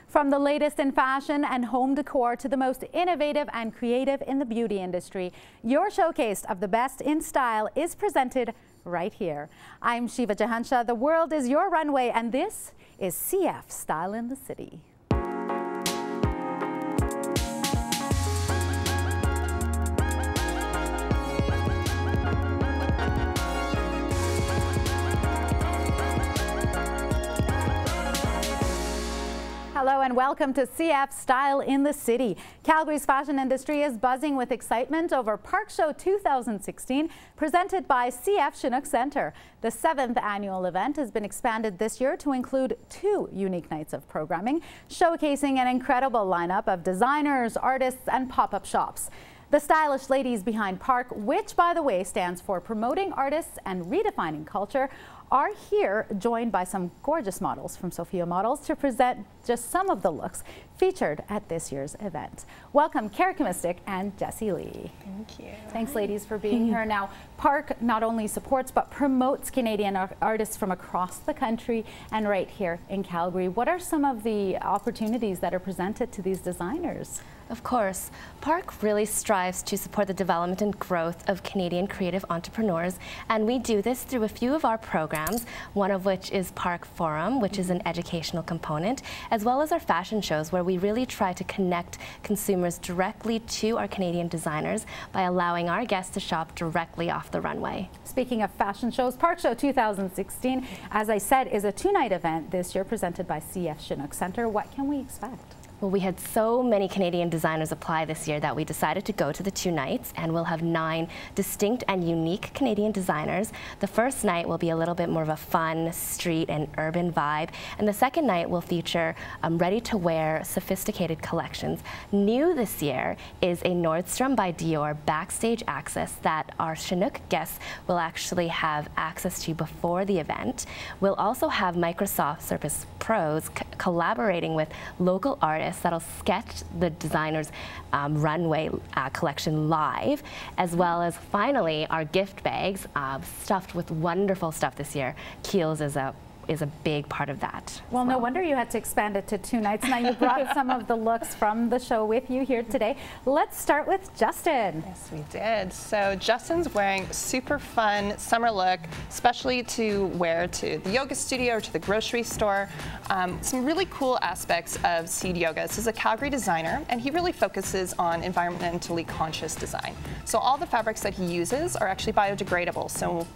From the latest in fashion and home decor to the most innovative and creative in the beauty industry, your showcase of the best in style is presented right here. I'm Shiva Jahanshah. The world is your runway, and this is CF Style in the City. Hello and welcome to CF Style in the City. Calgary's fashion industry is buzzing with excitement over Park Show 2016, presented by CF Chinook Centre. The 7th annual event has been expanded this year to include 2 unique nights of programming, showcasing an incredible lineup of designers, artists, and pop-up shops. The stylish ladies behind Park, which by the way stands for Promoting Artists and Redefining Culture, are here joined by some gorgeous models from Sophia Models to present just some of the looks featured at this year's event. Welcome Carrick Mystic and Jessie Lee. Thank you. Thanks ladies for being here. Now, Park not only supports but promotes Canadian artists from across the country and right here in Calgary. What are some of the opportunities that are presented to these designers? Of course, Park really strives to support the development and growth of Canadian creative entrepreneurs, and we do this through a few of our programs, one of which is Park Forum, which is an educational component, as well as our fashion shows, where we really try to connect consumers directly to our Canadian designers by allowing our guests to shop directly off the runway. Speaking of fashion shows, Park Show 2016, as I said, is a 2-night event this year presented by CF Chinook Centre. What can we expect? Well, we had so many Canadian designers apply this year that we decided to go to the 2 nights, and we'll have 9 distinct and unique Canadian designers. The first night will be a little bit more of a fun, street and urban vibe, and the second night will feature ready-to-wear, sophisticated collections. New this year is a Nordstrom by Décor backstage access that our Chinook guests will actually have access to before the event. We'll also have Microsoft Surface Pros collaborating with local artists that'll sketch the designer's runway collection live, as well as finally our gift bags stuffed with wonderful stuff this year. Keels is a big part of that. Well, no wonder you had to expand it to 2 nights. Now you brought some of the looks from the show with you here today. Let's start with Justin. Yes, we did. So Justin's wearing a super fun summer look, especially to wear to the yoga studio or to the grocery store. Some really cool aspects of Seed Yoga. This is a Calgary designer, and he really focuses on environmentally conscious design. So all the fabrics that he uses are actually biodegradable. So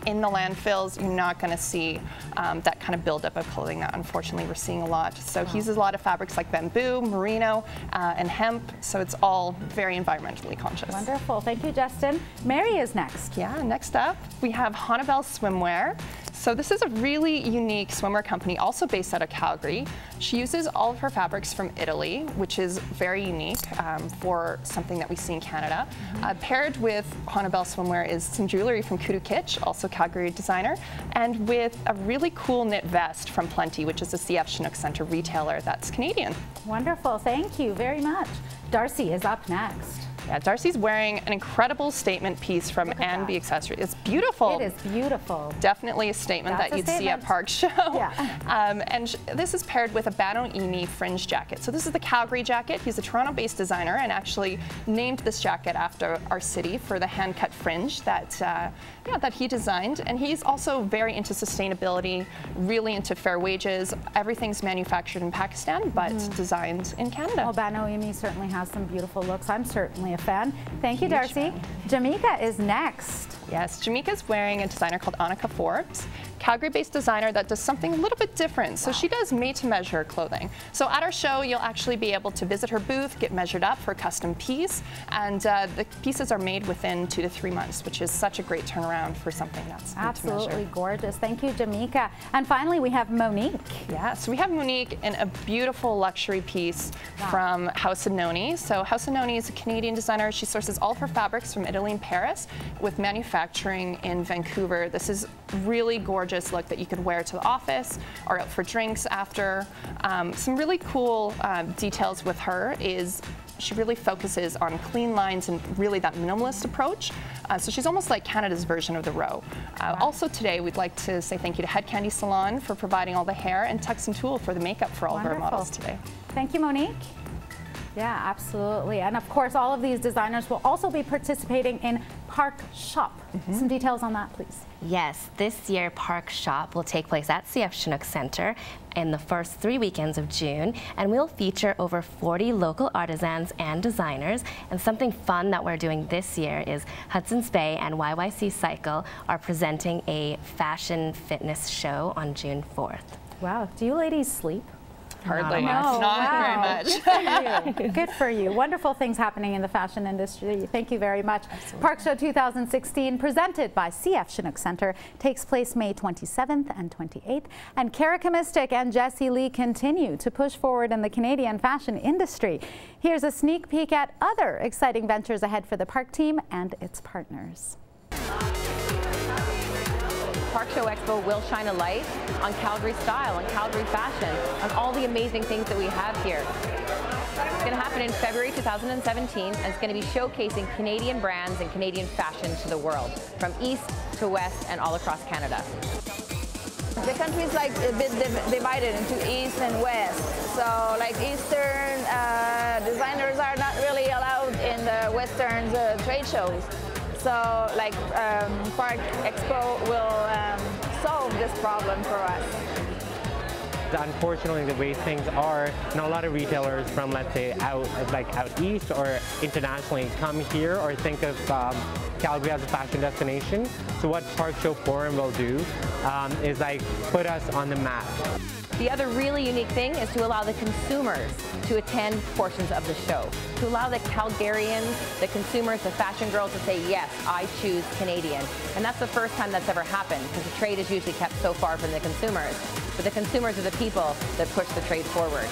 in the landfills, you're not going to see that kind of buildup of clothing that unfortunately we're seeing a lot. So he uses a lot of fabrics like bamboo, merino, and hemp, so it's all very environmentally conscious. Wonderful. Thank you, Justin. Mary is next. Yeah, next up we have Hannibal Swimwear. So this is a really unique swimwear company, also based out of Calgary. She uses all of her fabrics from Italy, which is very unique for something that we see in Canada. Paired with Hannibal Swimwear is some jewelry from Kudu Kitsch, also Calgary designer, and with a really cool knit vest from Plenty, which is a CF Chinook Centre retailer that's Canadian. Wonderful. Thank you very much. Darcy is up next. Yeah, Darcy's wearing an incredible statement piece from B Accessories. It's beautiful. It is beautiful. Definitely a statement that you'd see at Park Show. Yeah. And this is paired with a Banoini fringe jacket. So this is the Calgary jacket. He's a Toronto-based designer and actually named this jacket after our city for the hand-cut fringe that that he designed. And he's also very into sustainability, really into fair wages. Everything's manufactured in Pakistan, but designed in Canada. Well, Banoini certainly has some beautiful looks. I'm certainly a fan. Thank you, Huge Darcy. fan. Jamaica is next. Yes, Jamaica's wearing a designer called Annika Forbes, Calgary-based designer that does something a little bit different. So she does made-to-measure clothing. So at our show, you'll actually be able to visit her booth, get measured up for a custom piece, and the pieces are made within 2 to 3 months, which is such a great turnaround for something that's absolutely gorgeous. Thank you, Jamaica. And finally, we have Monique. Yeah, so we have Monique in a beautiful luxury piece from House of Noni. So House of Noni is a Canadian designer. She sources all of her fabrics from Italy and Paris, with manufacturing in Vancouver. This is really gorgeous look that you could wear to the office or out for drinks after. Some really cool details with her is she really focuses on clean lines and really that minimalist approach. So she's almost like Canada's version of the Row. Also today, we'd like to say thank you to Head Candy Salon for providing all the hair and TuxnTulle for the makeup for all of our models today. Thank you, Monique. Yeah, absolutely. And of course, all of these designers will also be participating in Park Shop. Some details on that, please. Yes, this year Park Shop will take place at CF Chinook Center in the first 3 weekends of June, and we'll feature over 40 local artisans and designers. And something fun that we're doing this year is Hudson's Bay and YYC Cycle are presenting a fashion fitness show on June 4th. Wow, do you ladies sleep? Hardly. No, Not very much. Good for you. Good for you. Wonderful things happening in the fashion industry. Thank you very much. Absolutely. Park Show 2016, presented by CF Chinook Center, takes place May 27th and 28th. And Kara Kamistik and Jessie Lee continue to push forward in the Canadian fashion industry. Here's a sneak peek at other exciting ventures ahead for the Park team and its partners. Park Show Expo will shine a light on Calgary style and Calgary fashion, on all the amazing things that we have here. It's going to happen in February 2017, and it's going to be showcasing Canadian brands and Canadian fashion to the world, from east to west and all across Canada. The country is like a bit divided into east and west. So like eastern designers are not really allowed in the western trade shows. So like Park Expo will solve this problem for us. Unfortunately, the way things are, not a lot of retailers from, let's say, out east or internationally come here or think of Calgary as a fashion destination. So what Park Show Forum will do is like put us on the map. The other really unique thing is to allow the consumers to attend portions of the show, to allow the Calgarians, the consumers, the fashion girls to say, yes, I choose Canadian. And that's the first time that's ever happened, because the trade is usually kept so far from the consumers. But the consumers are the people that push the trade forward.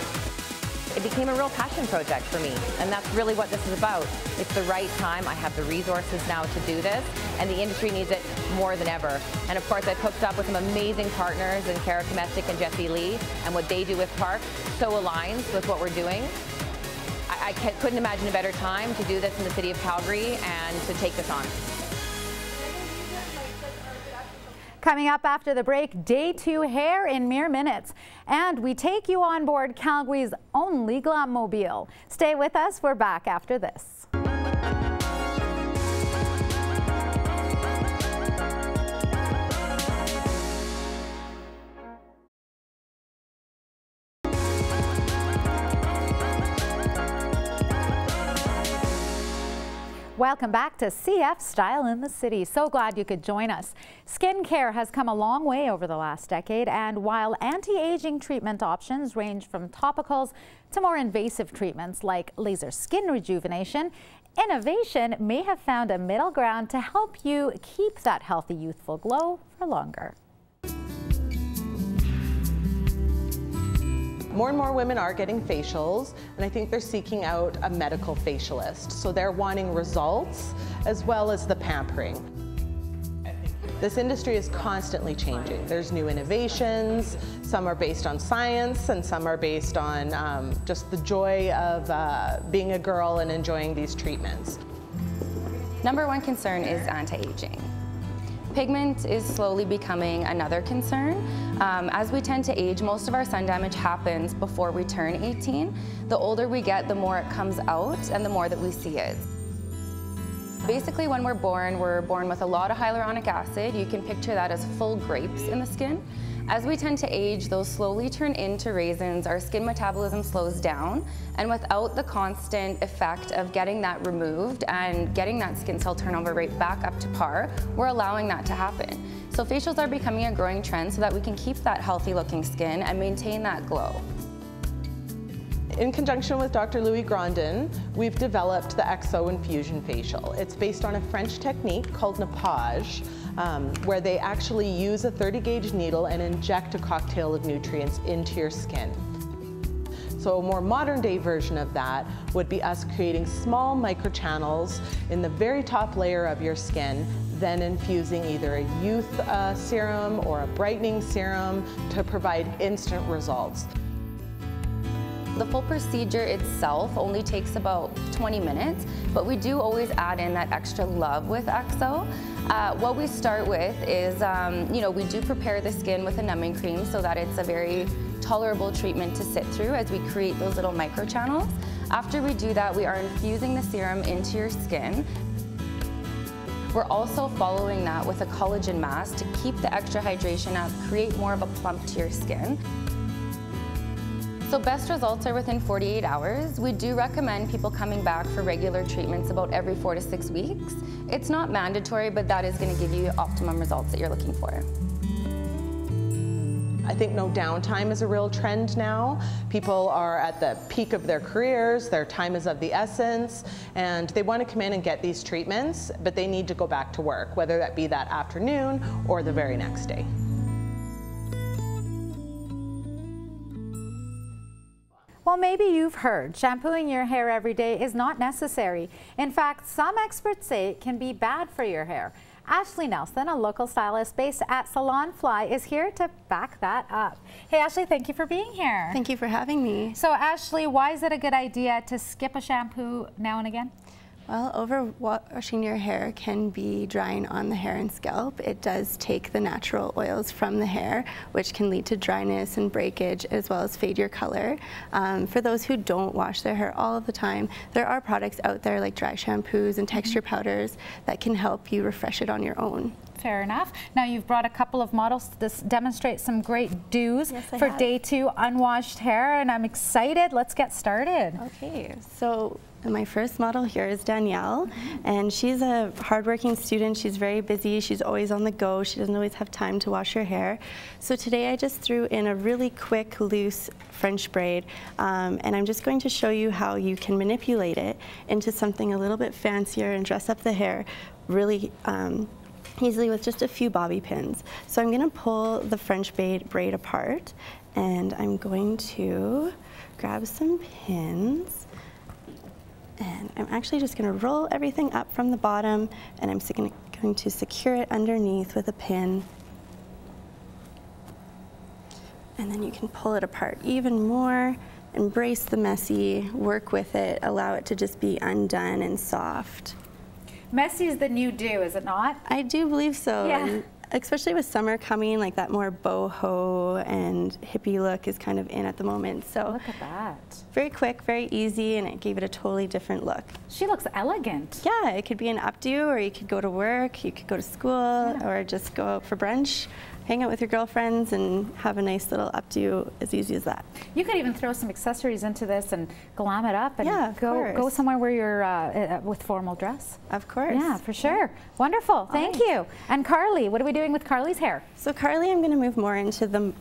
It became a real passion project for me, and that's really what this is about. It's the right time. I have the resources now to do this, and the industry needs it more than ever. And of course, I've hooked up with some amazing partners in Kara Kamistik and Jessie Lee, and what they do with Park so aligns with what we're doing. I couldn't imagine a better time to do this in the city of Calgary and to take this on. Coming up after the break, Day 2 hair in mere minutes. And we take you on board Calgary's only Glam Mobile. Stay with us. We're back after this. Welcome back to CF Style in the City. So glad you could join us. Skincare has come a long way over the last decade, and while anti-aging treatment options range from topicals to more invasive treatments like laser skin rejuvenation, innovation may have found a middle ground to help you keep that healthy, youthful glow for longer. More and more women are getting facials, and I think they're seeking out a medical facialist. So they're wanting results as well as the pampering. This industry is constantly changing. There's new innovations, some are based on science and some are based on just the joy of being a girl and enjoying these treatments. Number one concern is anti-aging. Pigment is slowly becoming another concern. As we tend to age, most of our sun damage happens before we turn 18. The older we get, the more it comes out and the more that we see it. Basically, when we're born with a lot of hyaluronic acid. You can picture that as full grapes in the skin. As we tend to age, those slowly turn into raisins. Our skin metabolism slows down, and without the constant effect of getting that removed and getting that skin cell turnover rate back up to par, we're allowing that to happen. So facials are becoming a growing trend so that we can keep that healthy looking skin and maintain that glow. In conjunction with Dr. Louis Grandin, we've developed the XO Infusion Facial. It's based on a French technique called nappage, where they actually use a 30-gauge needle and inject a cocktail of nutrients into your skin. So a more modern day version of that would be us creating small microchannels in the very top layer of your skin, then infusing either a youth serum or a brightening serum to provide instant results. The full procedure itself only takes about 20 minutes, but we do always add in that extra love with XO. What we start with is, we do prepare the skin with a numbing cream so that it's a very tolerable treatment to sit through as we create those little microchannels. After we do that, we are infusing the serum into your skin. We're also following that with a collagen mask to keep the extra hydration up, create more of a plump to your skin. So best results are within 48 hours. We do recommend people coming back for regular treatments about every 4 to 6 weeks. It's not mandatory, but that is going to give you optimum results that you're looking for. I think no downtime is a real trend now. People are at the peak of their careers, their time is of the essence, and they want to come in and get these treatments, but they need to go back to work, whether that be that afternoon or the very next day. Well, maybe you've heard shampooing your hair every day is not necessary. In fact, some experts say it can be bad for your hair. Ashley Nelson, a local stylist based at Salon Fly, is here to back that up. Hey Ashley, thank you for being here. Thank you for having me. So Ashley, why is it a good idea to skip a shampoo now and again? Well, overwashing your hair can be drying on the hair and scalp. It does take the natural oils from the hair, which can lead to dryness and breakage, as well as fade your color. For those who don't wash their hair all of the time, there are products out there like dry shampoos and texture powders that can help you refresh it on your own. Fair enough. Now you've brought a couple of models to demonstrate some great do's for day 2 unwashed hair, and I'm excited. Let's get started. Okay, so my first model here is Danielle, and she's a hardworking student. She's very busy. She's always on the go. She doesn't always have time to wash her hair. So today I just threw in a really quick, loose French braid, and I'm just going to show you how you can manipulate it into something a little bit fancier and dress up the hair really easily with just a few bobby pins. So I'm going to pull the French braid apart, and I'm going to grab some pins. And I'm actually just going to roll everything up from the bottom, and I'm going to secure it underneath with a pin. And then you can pull it apart even more, embrace the messy, work with it, allow it to just be undone and soft. Messy is the new do, is it not? I do believe so. Yeah. And especially with summer coming, like that more boho and hippie look is kind of in at the moment. So look at that. Very quick, very easy, and it gave it a totally different look. She looks elegant. Yeah, it could be an updo, or you could go to work, you could go to school, or just go out for brunch, hang out with your girlfriends and have a nice little updo, as easy as that. You could even throw some accessories into this and glam it up and go somewhere where you're with formal dress. Of course. Yeah, for sure. Wonderful. Thank you. And Carly, what are we doing with Carly's hair? So Carly, I'm going to move more into the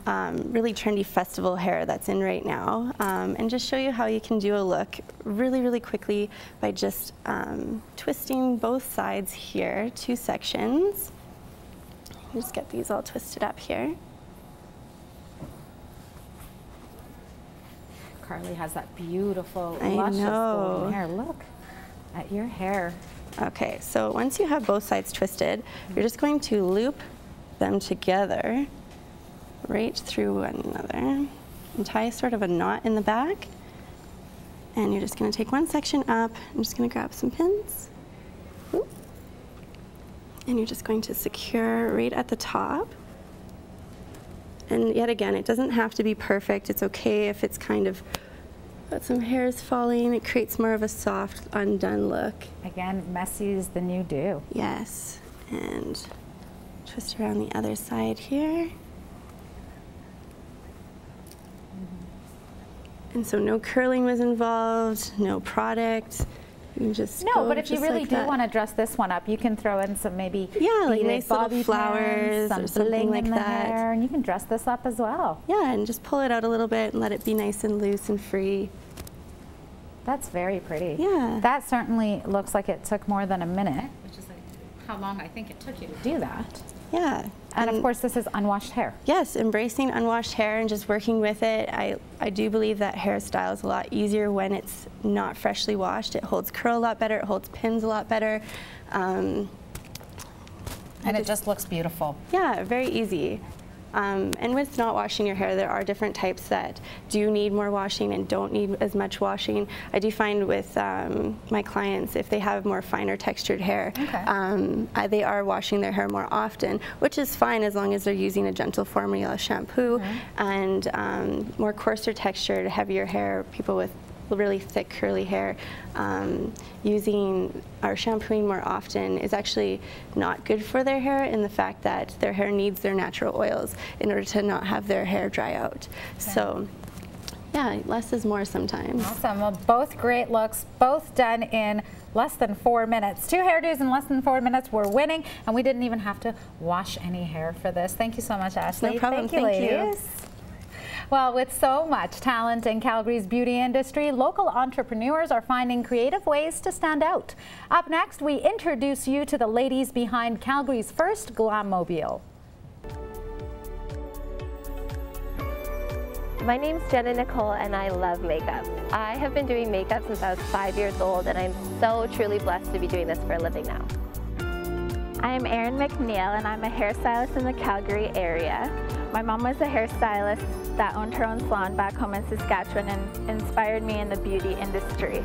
really trendy festival hair that's in right now, and just show you how you can do a look really, really quickly by just twisting both sides here, 2 sections. Just get these all twisted up here. Carly has that beautiful, luscious golden hair. Look at your hair. Okay, so once you have both sides twisted, you're just going to loop them together right through one another and tie sort of a knot in the back. And you're just going to take one section up. I'm just going to grab some pins. And you're just going to secure right at the top. And yet again, it doesn't have to be perfect. It's okay if it's kind of got some hairs falling. It creates more of a soft, undone look. Again, messy is the new do. Yes. And twist around the other side here. And so no curling was involved, no product. You just but if you really do want to dress this one up, you can throw in some maybe like nice little flowers pins, or something like that. Hair, and you can dress this up as well. Yeah, and just pull it out a little bit and let it be nice and loose and free. That's very pretty. Yeah. That certainly looks like it took more than a minute, which is like how long I think it took you to do that. Yeah. And of course, this is unwashed hair. Yes, embracing unwashed hair and just working with it. I do believe that hairstyle is a lot easier when it's not freshly washed. It holds curl a lot better, it holds pins a lot better. And it just looks beautiful. Yeah, very easy. And with not washing your hair, there are different types that do need more washing and don't need as much washing. I do find with my clients, if they have more finer textured hair, they are washing their hair more often, which is fine as long as they're using a gentle formula shampoo. And more coarser textured, heavier hair, people with really thick curly hair, using or shampooing more often is actually not good for their hair, in the fact that their hair needs their natural oils in order to not have their hair dry out. So yeah, less is more sometimes. Awesome. Well, both great looks, both done in less than 4 minutes. 2 hairdos in less than 4 minutes. We're winning, and we didn't even have to wash any hair for this. Thank you so much, Ashley. No problem. Thank you, ladies. Well, with so much talent in Calgary's beauty industry, local entrepreneurs are finding creative ways to stand out. Up next, we introduce you to the ladies behind Calgary's first Glam Mobile. My name's Jenna Nicole, and I love makeup. I have been doing makeup since I was 5 years old, and I'm so truly blessed to be doing this for a living now. I'm Erin McNeil, and I'm a hairstylist in the Calgary area. My mom was a hairstylist that owned her own salon back home in Saskatchewan and inspired me in the beauty industry.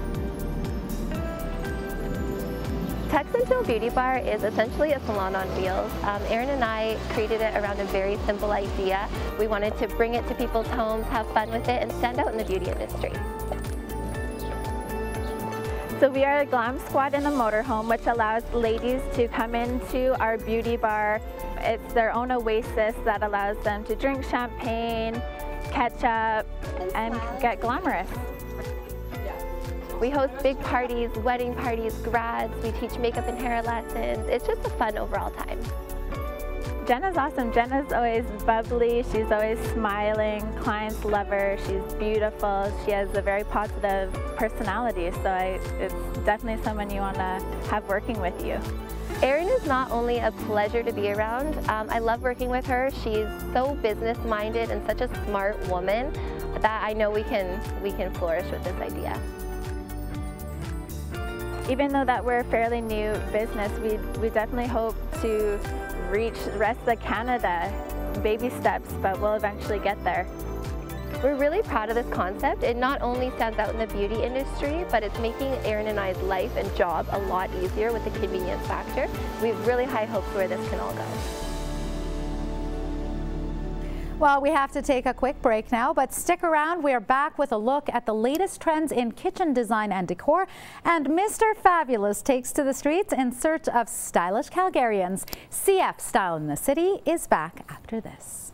TuxnTulle Beauty Bar is essentially a salon on wheels. Erin and I created it around a very simple idea. We wanted to bring it to people's homes, have fun with it, and stand out in the beauty industry. So we are a glam squad in a motorhome, which allows ladies to come into our beauty bar. It's their own oasis that allows them to drink champagne, catch up, and get glamorous. We host big parties, wedding parties, grads. We teach makeup and hair lessons. It's just a fun overall time. Jenna's awesome. Jenna's always bubbly. She's always smiling. Clients love her. She's beautiful. She has a very positive personality. So it's definitely someone you want to have working with you. Erin is not only a pleasure to be around. I love working with her. She's so business-minded and such a smart woman that I know we can flourish with this idea. Even though that we're a fairly new business, we definitely hope to reach the rest of Canada, baby steps, but we'll eventually get there. We're really proud of this concept. It not only stands out in the beauty industry, but it's making Erin and I's life and job a lot easier with the convenience factor. We have really high hopes where this can all go. Well, we have to take a quick break now, but stick around. We are back with a look at the latest trends in kitchen design and decor. And Mr. Fabulous takes to the streets in search of stylish Calgarians. CF Style in the City is back after this.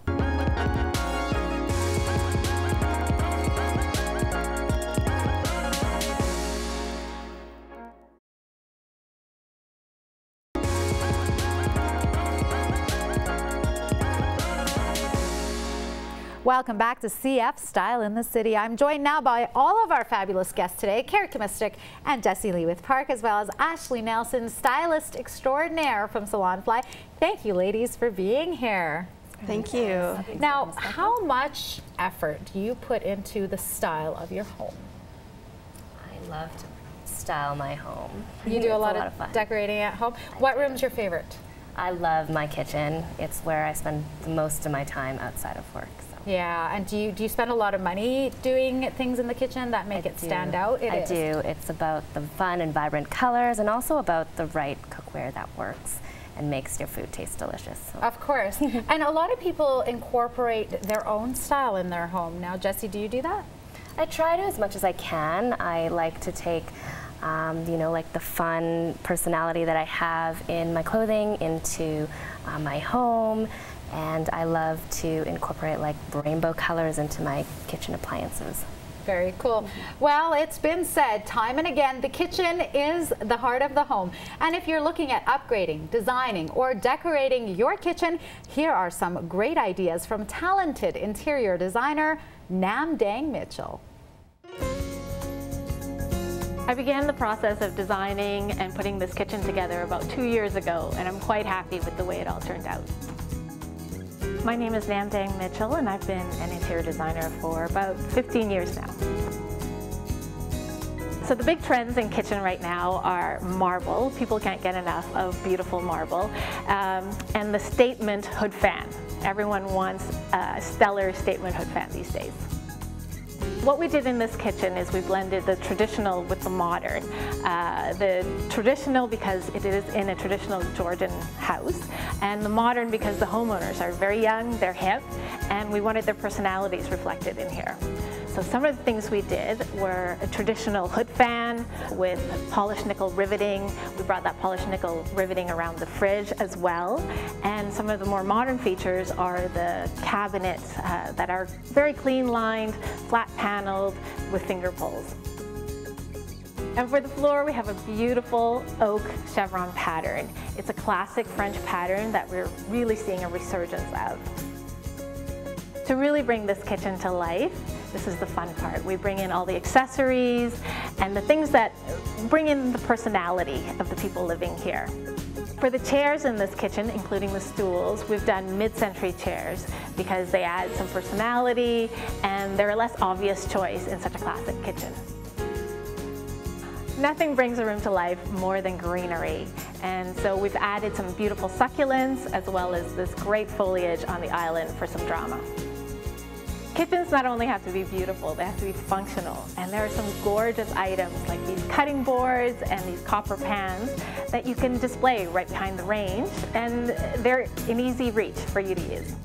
Welcome back to CF Style in the City. I'm joined now by all of our fabulous guests today, Carrie Mystic and Jessie Lee with Park, as well as Ashley Nelson, stylist extraordinaire from Salonfly. Thank you, ladies, for being here. Thank you. Now, how much effort do you put into the style of your home? I love to style my home. You do a lot of decorating at home. What room's your favorite? I love my kitchen. It's where I spend most of my time outside of work. Yeah, and do you spend a lot of money doing things in the kitchen that make it stand out? I do. It's about the fun and vibrant colors, and also about the right cookware that works and makes your food taste delicious. So. Of course. And a lot of people incorporate their own style in their home. Now, Jessie, do you do that? I try to as much as I can. I like to take you know, like the fun personality that I have in my clothing into my home. And I love to incorporate like rainbow colors into my kitchen appliances. Very cool. Well, it's been said time and again, the kitchen is the heart of the home. And if you're looking at upgrading, designing, or decorating your kitchen, here are some great ideas from talented interior designer Nam Dang Mitchell. I began the process of designing and putting this kitchen together about 2 years ago, and I'm quite happy with the way it all turned out. My name is Nam Dang Mitchell, and I've been an interior designer for about 15 years now. So the big trends in kitchen right now are marble. People can't get enough of beautiful marble. And the statement hood fan. Everyone wants a stellar statement hood fan these days. What we did in this kitchen is we blended the traditional with the modern. The traditional because it is in a traditional Georgian house, and the modern because the homeowners are very young, they're hip, and we wanted their personalities reflected in here. So some of the things we did were a traditional hood fan with polished nickel riveting. We brought that polished nickel riveting around the fridge as well. And some of the more modern features are the cabinets that are very clean lined, flat paneled with finger pulls. And for the floor, we have a beautiful oak chevron pattern. It's a classic French pattern that we're really seeing a resurgence of. To really bring this kitchen to life, this is the fun part. We bring in all the accessories and the things that bring in the personality of the people living here. For the chairs in this kitchen, including the stools, we've done mid-century chairs because they add some personality and they're a less obvious choice in such a classic kitchen. Nothing brings a room to life more than greenery, and so we've added some beautiful succulents as well as this great foliage on the island for some drama. Kitchens not only have to be beautiful, they have to be functional, and there are some gorgeous items like these cutting boards and these copper pans that you can display right behind the range, and they're in easy reach for you to use.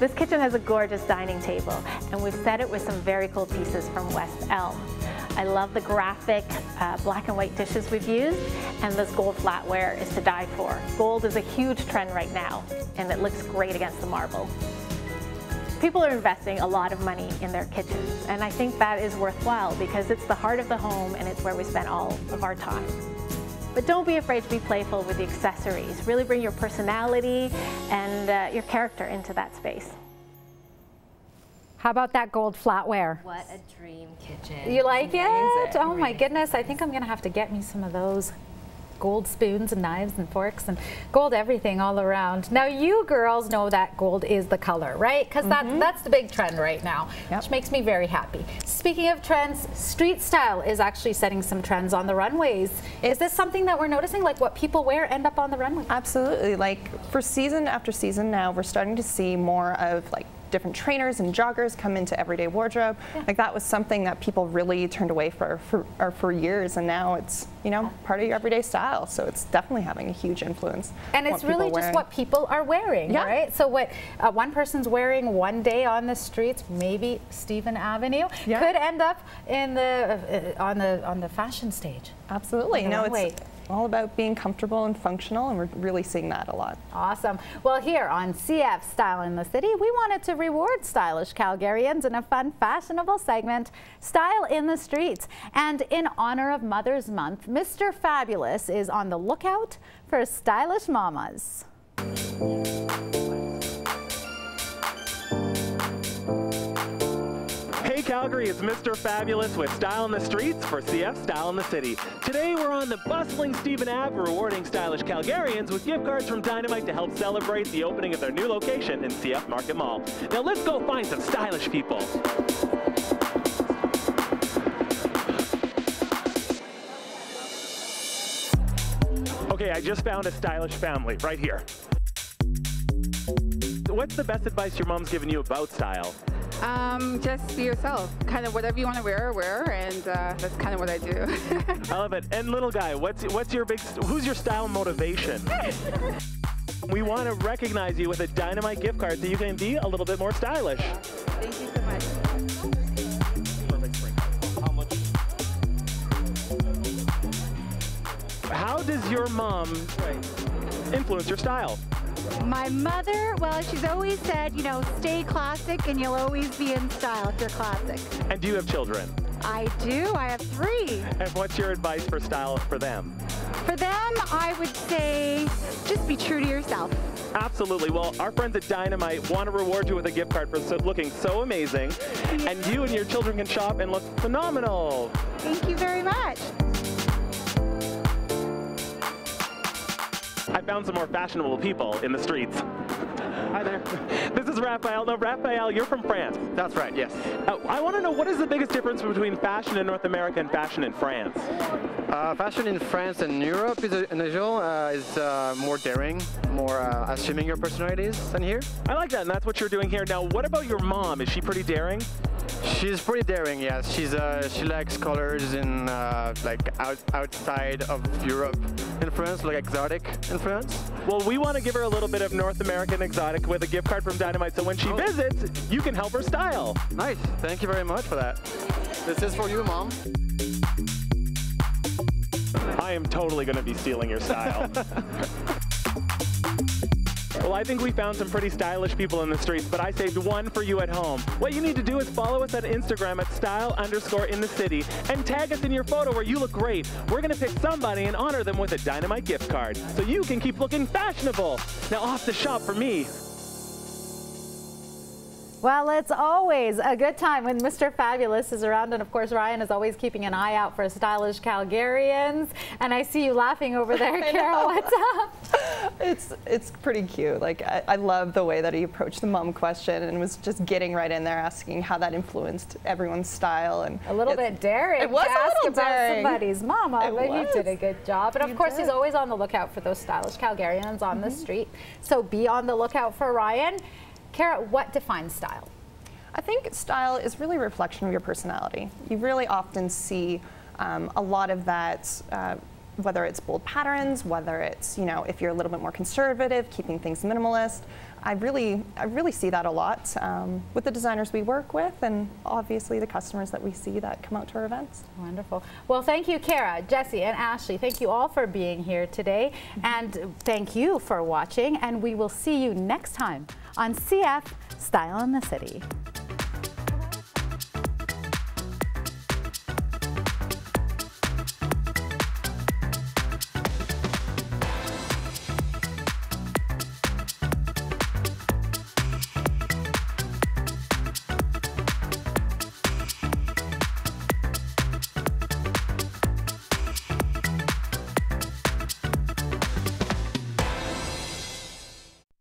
This kitchen has a gorgeous dining table, and we've set it with some very cool pieces from West Elm. I love the graphic black and white dishes we've used, and this gold flatware is to die for. Gold is a huge trend right now, and it looks great against the marble. People are investing a lot of money in their kitchens, and I think that is worthwhile because it's the heart of the home and it's where we spend all of our time. But don't be afraid to be playful with the accessories. Really bring your personality and your character into that space. How about that gold flatware? What a dream kitchen. You like it? Oh my Really goodness, I think I'm gonna have to get me some of those gold spoons and knives and forks and gold everything all around. Now you girls know that gold is the color, right? Because that's the big trend right now, which makes me very happy. Speaking of trends, street style is actually setting some trends on the runways. Is this something that we're noticing, like what people wear end up on the runway? Absolutely. Like for season after season now, we're starting to see more of like different trainers and joggers come into everyday wardrobe. Like that was something that people really turned away for years, and now it's, you know, part of your everyday style. So it's definitely having a huge influence. And it's really just what people are wearing, right? So what one person's wearing one day on the streets, maybe Stephen Avenue, could end up in the on the fashion stage. Absolutely. No, it's all about being comfortable and functional, and we're really seeing that a lot. Awesome. Well, here on CF Style in the City, we wanted to reward stylish Calgarians in a fun, fashionable segment, Style in the Streets. And in honor of Mother's Month, Mr. Fabulous is on the lookout for stylish mamas. Hey Calgary, it's Mr. Fabulous with Style in the Streets for CF Style in the City. Today we're on the bustling Stephen Ave, rewarding stylish Calgarians with gift cards from Dynamite to help celebrate the opening of their new location in CF Market Mall. Now let's go find some stylish people. Okay, I just found a stylish family right here. What's the best advice your mom's given you about style? Just be yourself. Kind of whatever you want to wear, and that's kind of what I do. I love it. And little guy, who's your style motivation? We want to recognize you with a Dynamite gift card so you can be a little bit more stylish. Thank you so much. How does your mom influence your style? My mother, well, she's always said, you know, stay classic and you'll always be in style if you're classic. And do you have children? I do. I have 3. And what's your advice for style for them? For them, I would say just be true to yourself. Absolutely. Well, our friends at Dynamite want to reward you with a gift card for looking so amazing. And you and your children can shop and look phenomenal. Thank you very much. I found some more fashionable people in the streets. Hi there. This is Raphael. No, Raphael, you're from France. That's right, yes. I want to know, what is the biggest difference between fashion in North America and fashion in France? Fashion in France and Europe is more daring, more assuming your personalities than here. I like that, and that's what you're doing here. Now, what about your mom? Is she pretty daring? She's pretty daring, yes. She likes colors in like outside of Europe influence, like exotic influence. Well, we want to give her a little bit of North American exotic with a gift card from Dynamite, so when she visits, you can help her style. Nice. Thank you very much for that. This is for you, Mom. I am totally going to be stealing your style. Well, I think we found some pretty stylish people in the streets, but I saved one for you at home. What you need to do is follow us on Instagram at style_in-the-city and tag us in your photo where you look great. We're going to pick somebody and honor them with a Dynamite gift card, so you can keep looking fashionable. Now off to shop for me. Well, it's always a good time when Mr. Fabulous is around, and of course Ryan is always keeping an eye out for stylish Calgarians. And I see you laughing over there, Carol. What's up? It's pretty cute. Like I love the way that he approached the mom question and was just getting right in there, asking how that influenced everyone's style, and a little bit daring. It was to a ask little about daring. Somebody's mama, but he did a good job. And of course, did. he's always on the lookout for those stylish Calgarians on the street. So be on the lookout for Ryan. Kara, what defines style? I think style is really a reflection of your personality. You really often see a lot of that, whether it's bold patterns, whether it's, you know, if you're a little bit more conservative, keeping things minimalist. I really see that a lot with the designers we work with, and obviously the customers that we see that come out to our events. Wonderful. Well, thank you, Kara, Jesse, and Ashley. Thank you all for being here today, and thank you for watching, and we will see you next time on CF Style in the City.